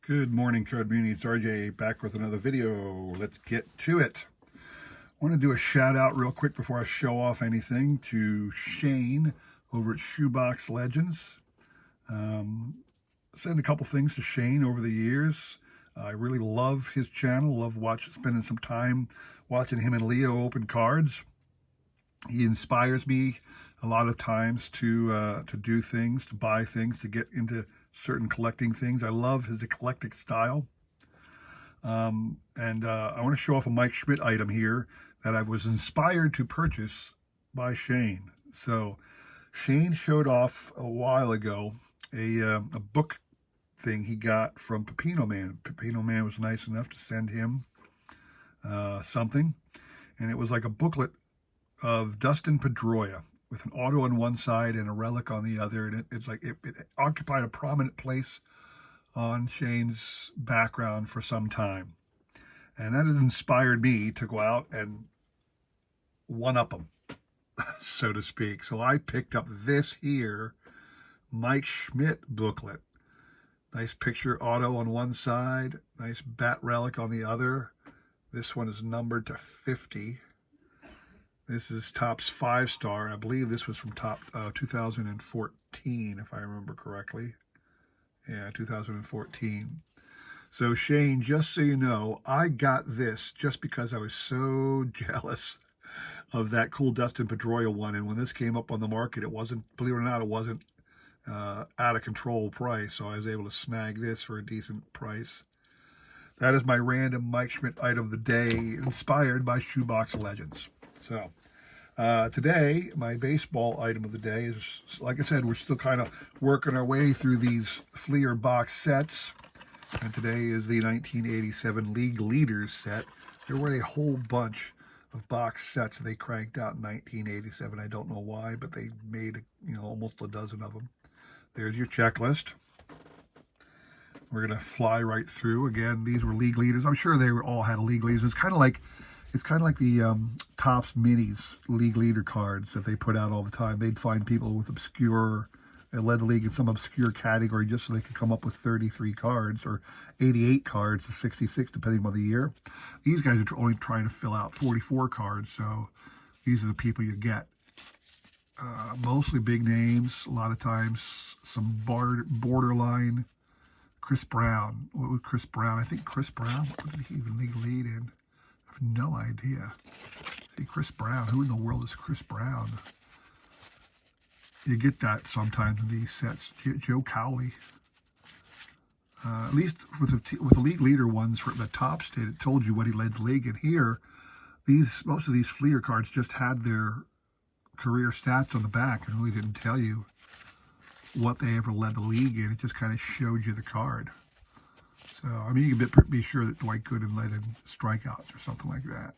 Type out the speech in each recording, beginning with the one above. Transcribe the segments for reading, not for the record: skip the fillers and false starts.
Good morning, Cardmunity. It's RJ back with another video. Let's get to it. I want to do a shout out real quick before I show off anything to Shane over at Shoebox Legends. Send a couple things to Shane over the years. I really love his channel. Love spending some time watching him and Leo open cards. He inspires me a lot of times to do things, to buy things, to get into certain collecting things. I love his eclectic style. I want to show off a Mike Schmidt item here that I was inspired to purchase by Shane. So Shane showed off a while ago a book thing he got from Pepino Man. Pepino Man was nice enough to send him something, and it was like a booklet of Dustin Pedroia with an auto on one side and a relic on the other. And it's like it occupied a prominent place on Shane's background for some time. And that has inspired me to go out and one-up him, so to speak. So I picked up this here Mike Schmidt booklet. Nice picture auto on one side, nice bat relic on the other. This one is numbered to 50. This is Topps 5-star. I believe this was from 2014, if I remember correctly. Yeah, 2014. So Shane, just so you know, I got this just because I was so jealous of that cool Dustin Pedroia one. And when this came up on the market, it wasn't, believe it or not, it wasn't out of control price. So I was able to snag this for a decent price. That is my random Mike Schmidt item of the day, inspired by Shoebox Legends. So today, my baseball item of the day is, like I said, we're still kind of working our way through these Fleer box sets. And today is the 1987 League Leaders set. There were a whole bunch of box sets they cranked out in 1987. I don't know why, but they made, almost a dozen of them. There's your checklist. We're going to fly right through. Again, these were League Leaders. I'm sure they all had League Leaders. It's kind of like the Topps Minis League Leader cards that they put out all the time. They'd find people with obscure, led the league in some obscure category just so they could come up with 33 cards or 88 cards or 66, depending on the year. These guys are only trying to fill out 44 cards, so these are the people you get. Mostly big names, a lot of times some borderline. Chris Brown. What was Chris Brown? I think Chris Brown, what did he even lead in? I have no idea. Hey, Chris Brown. Who in the world is Chris Brown? You get that sometimes in these sets. Joe Cowley. At least with the league leader ones for the Topps did, it told you what he led the league. And here, most of these Fleer cards just had their career stats on the back and really didn't tell you what they ever led the league in. It just kind of showed you the card. So, I mean, you can be sure that Dwight Gooden led in strikeouts or something like that.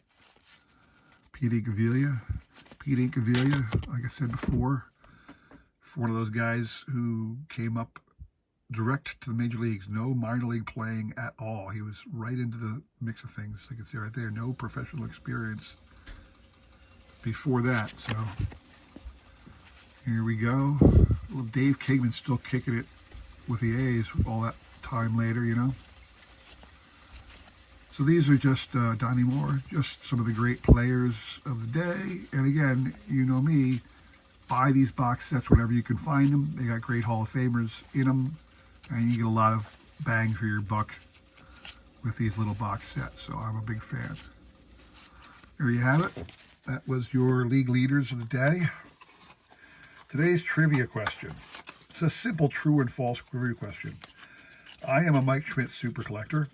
Pete Incaviglia, like I said before, one of those guys who came up direct to the major leagues, no minor league playing at all. He was right into the mix of things. You can see right there, no professional experience before that. So, here we go. Well, Dave Kingman's still kicking it with the A's all that time later, So these are just Donnie Moore, just some of the great players of the day. And again, you know me, buy these box sets whenever you can find them. They got great Hall of Famers in them, and you get a lot of bang for your buck with these little box sets. So I'm a big fan. There you have it. That was your League Leaders of the day. Today's trivia question. It's a simple true and false trivia question. I am a Mike Schmidt super collector.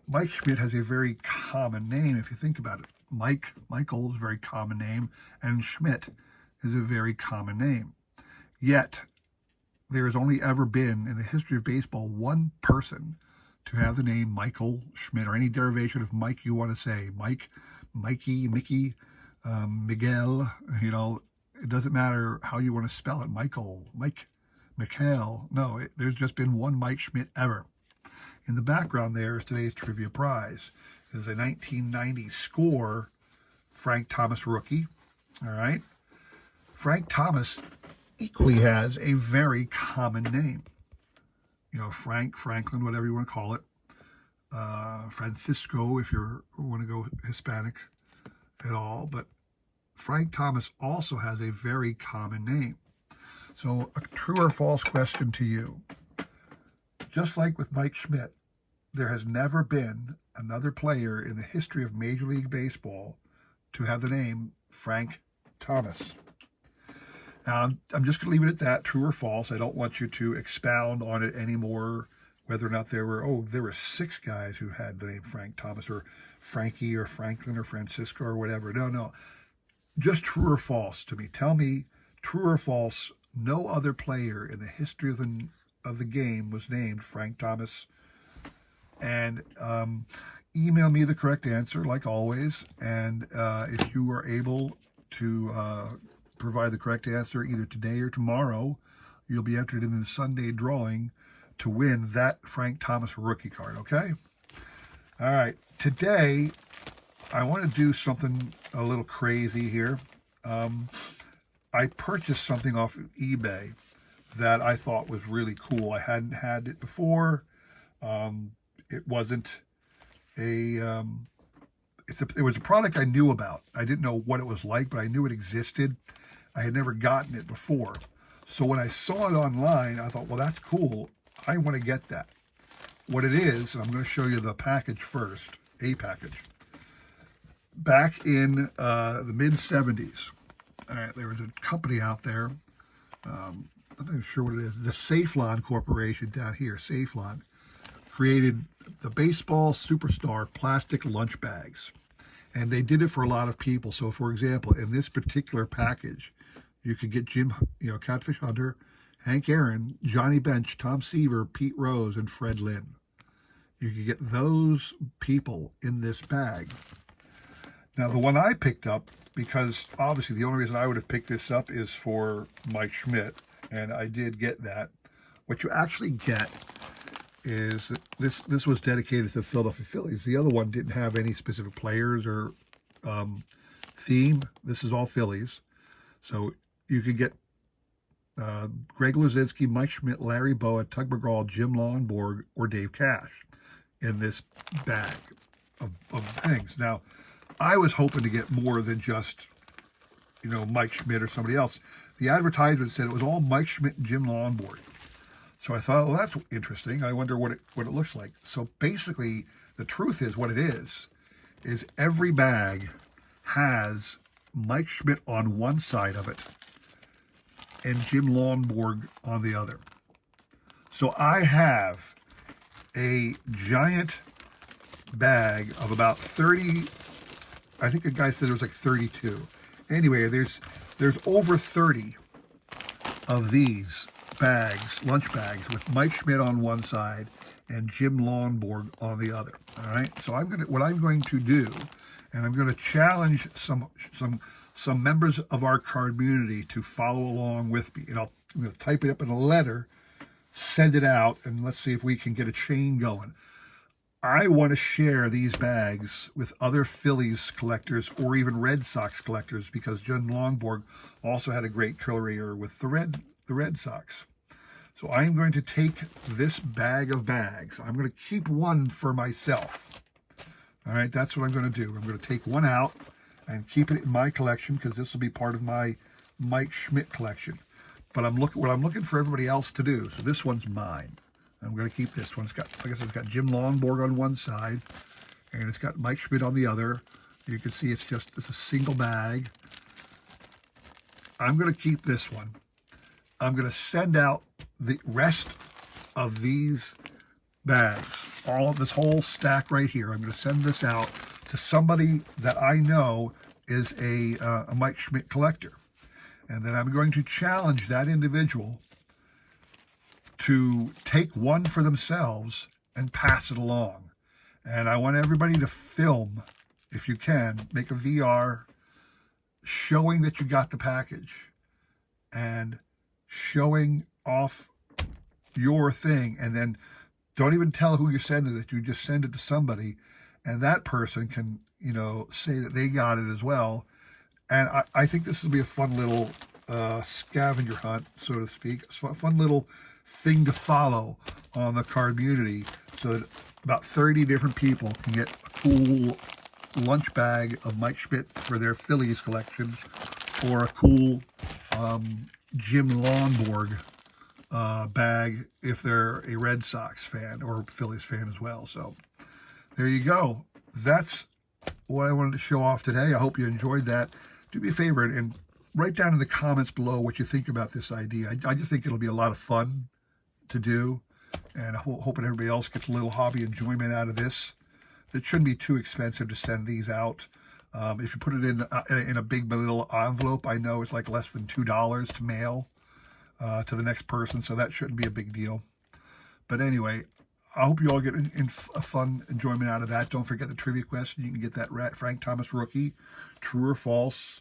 Mike Schmidt has a very common name, if you think about it. Michael is a very common name, and Schmidt is a very common name. Yet, there has only ever been, in the history of baseball, one person to have the name Michael Schmidt, or any derivation of Mike you want to say. Mike, Mikey, Mickey, Miguel, it doesn't matter how you want to spell it. Michael, Mike, Mikhail. No, there's just been one Mike Schmidt ever. In the background there is today's trivia prize. It is a 1990 score Frank Thomas rookie. All right. Frank Thomas equally has a very common name. Frank, Franklin, whatever you want to call it. Francisco, if you want to go Hispanic at all. But Frank Thomas also has a very common name. So a true or false question to you. Just like with Mike Schmidt, there has never been another player in the history of Major League Baseball to have the name Frank Thomas. Now, I'm just going to leave it at that, true or false. I don't want you to expound on it anymore, whether or not there were 6 guys who had the name Frank Thomas, or Frankie, or Franklin, or Francisco, or whatever. No. Just true or false to me. Tell me, true or false, no other player in the history of the game was named Frank Thomas. And email me the correct answer, like always. And if you are able to provide the correct answer either today or tomorrow, you'll be entered in the Sunday drawing to win that Frank Thomas rookie card, okay? All right, today I want to do something a little crazy here. I purchased something off of eBay that I thought was really cool. I hadn't had it before. It wasn't it was a product I knew about. I didn't know what it was like, but I knew it existed. I had never gotten it before. So when I saw it online, I thought, well, that's cool. I want to get that. What it is, and I'm going to show you the package first, a package. Back in the mid-'70s, there was a company out there, I'm not even sure what it is, the Safelon Corporation down here, Safelon, created the baseball superstar plastic lunch bags. And they did it for a lot of people. So, for example, in this particular package, you could get Jim, Catfish Hunter, Hank Aaron, Johnny Bench, Tom Seaver, Pete Rose, and Fred Lynn. You could get those people in this bag. Now, the one I picked up, because obviously the only reason I would have picked this up is for Mike Schmidt, and I did get that. What you actually get is this was dedicated to the Philadelphia Phillies. The other one didn't have any specific players or theme. This is all Phillies. So you could get Greg Luzinski, Mike Schmidt, Larry Boa, Tug McGraw, Jim Lonborg, or Dave Cash in this bag of things. Now, I was hoping to get more than just, Mike Schmidt or somebody else. The advertisement said it was all Mike Schmidt and Jim Lonborg. So I thought, well, that's interesting. I wonder what it looks like. So basically, the truth is what it is every bag has Mike Schmidt on one side of it and Jim Lonborg on the other. So I have a giant bag of about 30, I think the guy said there was like 32. Anyway, there's over 30 of these bags, lunch bags, with Mike Schmidt on one side and Jim Lonborg on the other. All right. So what I'm going to do, and I'm going to challenge some members of our Cardmunity to follow along with me. And I'm going to type it up in a letter, send it out, and let's see if we can get a chain going. I want to share these bags with other Phillies collectors or even Red Sox collectors, because Jim Lonborg also had a great career with the Red Sox. So I'm going to take this bag of bags. I'm going to keep one for myself. All right, that's what I'm going to do. I'm going to take one out and keep it in my collection, because this will be part of my Mike Schmidt collection. But what I'm looking for everybody else to do. So this one's mine. I'm going to keep this one. It's got, like I said, it's got Jim Lonborg on one side, and it's got Mike Schmidt on the other. You can see it's a single bag. I'm going to keep this one. I'm going to send out the rest of these bags, all of this whole stack right here. I'm going to send this out to somebody that I know is a Mike Schmidt collector. And then I'm going to challenge that individual to take one for themselves and pass it along. And I want everybody to film, if you can, make a VR showing that you got the package and showing off your thing. And then don't even tell who you're sending it. You just send it to somebody, and that person can, say that they got it as well. And I think this will be a fun little scavenger hunt, so to speak. It's a fun little thing to follow on the Cardmunity, so that about 30 different people can get a cool lunch bag of Mike Schmidt for their Phillies collection, or a cool Jim Lonborg bag if they're a Red Sox fan or Phillies fan as well. So there you go. That's what I wanted to show off today. I hope you enjoyed that. Do me a favor and write down in the comments below what you think about this idea. I just think it'll be a lot of fun to do, and I'm hoping everybody else gets a little hobby enjoyment out of this. It shouldn't be too expensive to send these out. If you put it in a big little envelope, I know it's like less than $2 to mail to the next person, so that shouldn't be a big deal. But anyway, I hope you all get a fun enjoyment out of that. Don't forget the trivia question. You can get that Frank Thomas rookie. True or false?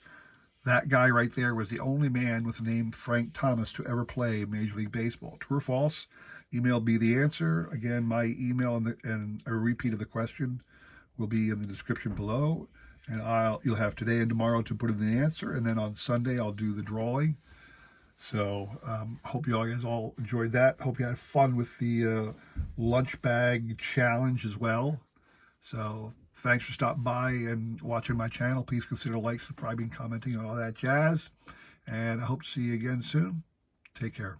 That guy right there was the only man with the name Frank Thomas to ever play Major League Baseball. True or false? Email be the answer. Again, my email and a repeat of the question will be in the description below. And you'll have today and tomorrow to put in the answer. And then on Sunday, I'll do the drawing. So hope you all guys all enjoyed that. Hope you had fun with the lunch bag challenge as well. So thanks for stopping by and watching my channel. Please consider liking, subscribing, commenting, and all that jazz. And I hope to see you again soon. Take care.